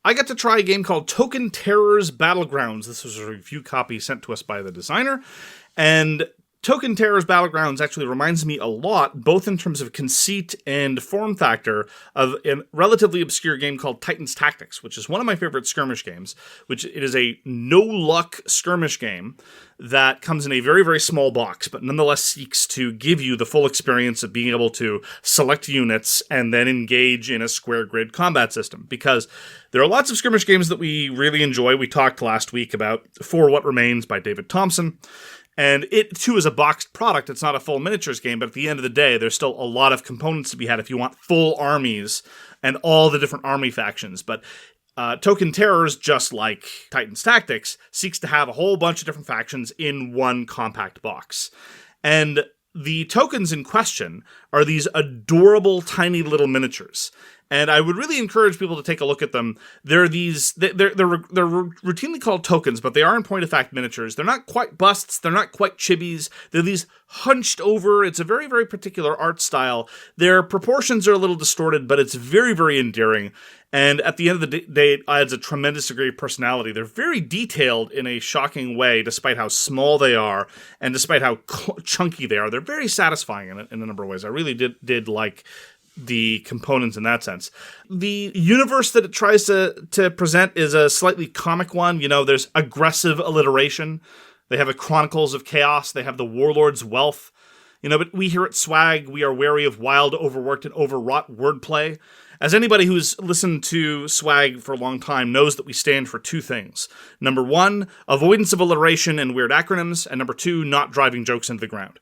I got to try a game called Token Terrors Battlegrounds. This was a review copy sent to us by the designer, and Token Terrors Battlegrounds actually reminds me a lot, both in terms of conceit and form factor, of a relatively obscure game called Titan's Tactics, which is one of my favorite skirmish games, which it is a no-luck skirmish game that comes in a very, very small box, but nonetheless seeks to give you the full experience of being able to select units and then engage in a square grid combat system. Because there are lots of skirmish games that we really enjoy. We talked last week about For What Remains by David Thompson. And it, too, is a boxed product. It's not a full miniatures game, but at the end of the day, there's still a lot of components to be had if you want full armies and all the different army factions. But Token Terrors, just like Titan's Tactics, seeks to have a whole bunch of different factions in one compact box. And the tokens in question are these adorable, tiny little miniatures. And I would really encourage people to take a look at them. They're routinely called tokens, but they are in point of fact miniatures. They're not quite busts. They're not quite chibis. They're these hunched over. It's a very, very particular art style. Their proportions are a little distorted, but it's very, very endearing. And at the end of the day, it adds a tremendous degree of personality. They're very detailed in a shocking way, despite how small they are, and despite how chunky they are. They're very satisfying in a number of ways. I really did like the components in that sense. The universe that it tries to present is a slightly comic one. You know, there's aggressive alliteration. They have a Chronicles of Chaos. They have the Warlord's Wealth. You know, but we here at Swag, we are wary of wild, overworked, and overwrought wordplay. As anybody who's listened to Swag for a long time knows that we stand for two things. Number one, avoidance of alliteration and weird acronyms. And number two, not driving jokes into the ground.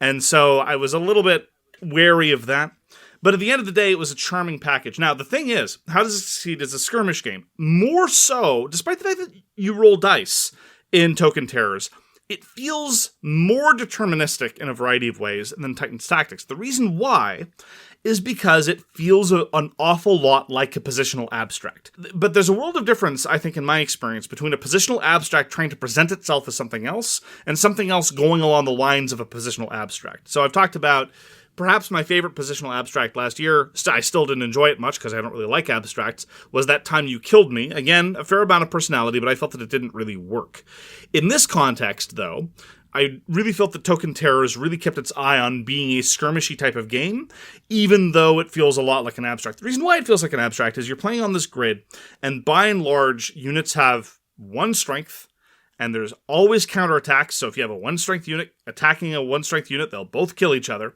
And so I was a little bit wary of that. But at the end of the day, it was a charming package. Now, the thing is, how does it succeed as a skirmish game? More so, despite the fact that you roll dice in Token Terrors, it feels more deterministic in a variety of ways than Titan's Tactics. The reason why is because it feels an awful lot like a positional abstract. But there's a world of difference, I think, in my experience, between a positional abstract trying to present itself as something else and something else going along the lines of a positional abstract. So I've talked about perhaps my favorite positional abstract last year, I still didn't enjoy it much because I don't really like abstracts, was That Time You Killed Me. Again, a fair amount of personality, but I felt that it didn't really work. In this context, though, I really felt that Token Terrors really kept its eye on being a skirmishy type of game, even though it feels a lot like an abstract. The reason why it feels like an abstract is you're playing on this grid, and by and large, units have one strength, and there's always counterattacks. So if you have a one-strength unit attacking a one-strength unit, they'll both kill each other.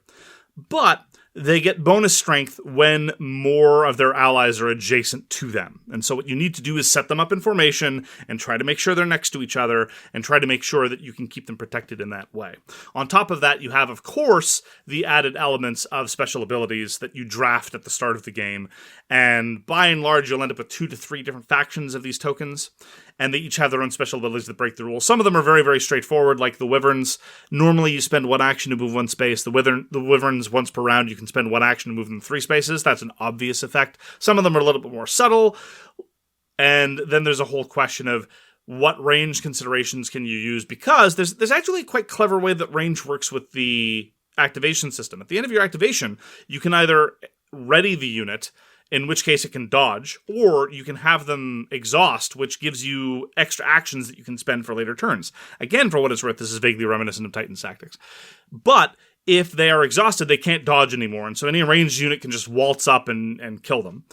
But they get bonus strength when more of their allies are adjacent to them. And so what you need to do is set them up in formation and try to make sure they're next to each other and try to make sure that you can keep them protected in that way. On top of that, you have, of course, the added elements of special abilities that you draft at the start of the game. And by and large, you'll end up with 2 to 3 different factions of these tokens. And they each have their own special abilities that break the rules. Some of them are very, very straightforward, like the Wyverns. Normally, you spend 1 action to move 1 space. The Wyverns, once per round, you can spend 1 action to move them 3 spaces. That's an obvious effect. Some of them are a little bit more subtle. And then there's a whole question of what range considerations can you use? Because there's actually a quite clever way that range works with the activation system. At the end of your activation, you can either ready the unit, in which case it can dodge, or you can have them exhaust, which gives you extra actions that you can spend for later turns. Again, for what it's worth, this is vaguely reminiscent of Titan's Tactics. But if they are exhausted, they can't dodge anymore, and so any ranged unit can just waltz up and kill them.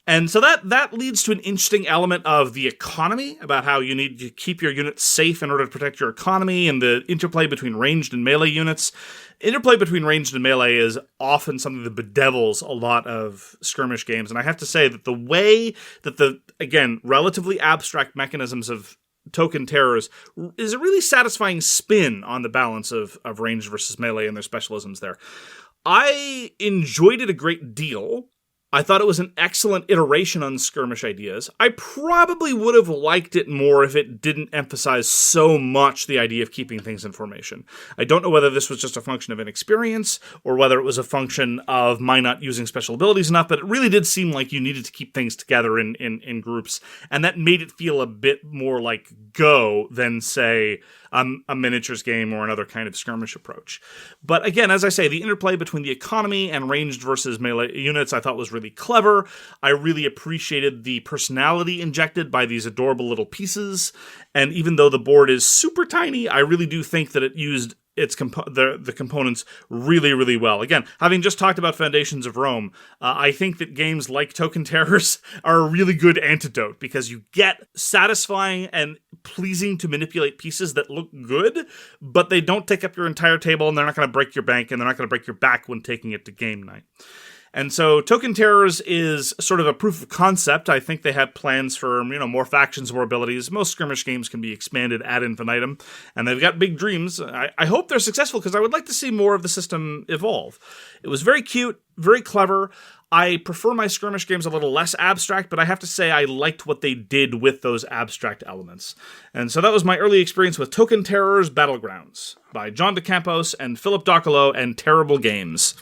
And so that leads to an interesting element of the economy, about how you need to keep your units safe in order to protect your economy, and the interplay between ranged and melee units. Interplay between ranged and melee is often something that bedevils a lot of skirmish games, and I have to say that the way that the, again, relatively abstract mechanisms of Token Terrors is a really satisfying spin on the balance of ranged versus melee and their specialisms there. I enjoyed it a great deal. I thought it was an excellent iteration on skirmish ideas. I probably would have liked it more if it didn't emphasize so much the idea of keeping things in formation. I don't know whether this was just a function of inexperience or whether it was a function of my not using special abilities enough, but it really did seem like you needed to keep things together in groups, and that made it feel a bit more like Go than, say, a miniatures game or another kind of skirmish approach. But again, as I say, the interplay between the economy and ranged versus melee units I thought was really really clever. I really appreciated the personality injected by these adorable little pieces. And even though the board is super tiny, I really do think that it used the components really, really well. Again, having just talked about Foundations of Rome, I think that games like Token Terrors are a really good antidote because you get satisfying and pleasing to manipulate pieces that look good, but they don't take up your entire table and they're not going to break your bank and they're not going to break your back when taking it to game night. And so Token Terrors is sort of a proof of concept. I think they have plans for, more factions, more abilities. Most skirmish games can be expanded ad infinitum, and they've got big dreams. I hope they're successful because I would like to see more of the system evolve. It was very cute, very clever. I prefer my skirmish games a little less abstract, but I have to say I liked what they did with those abstract elements. And so that was my early experience with Token Terrors Battlegrounds by John DeCampos and Philip Docolo and Terrible Games.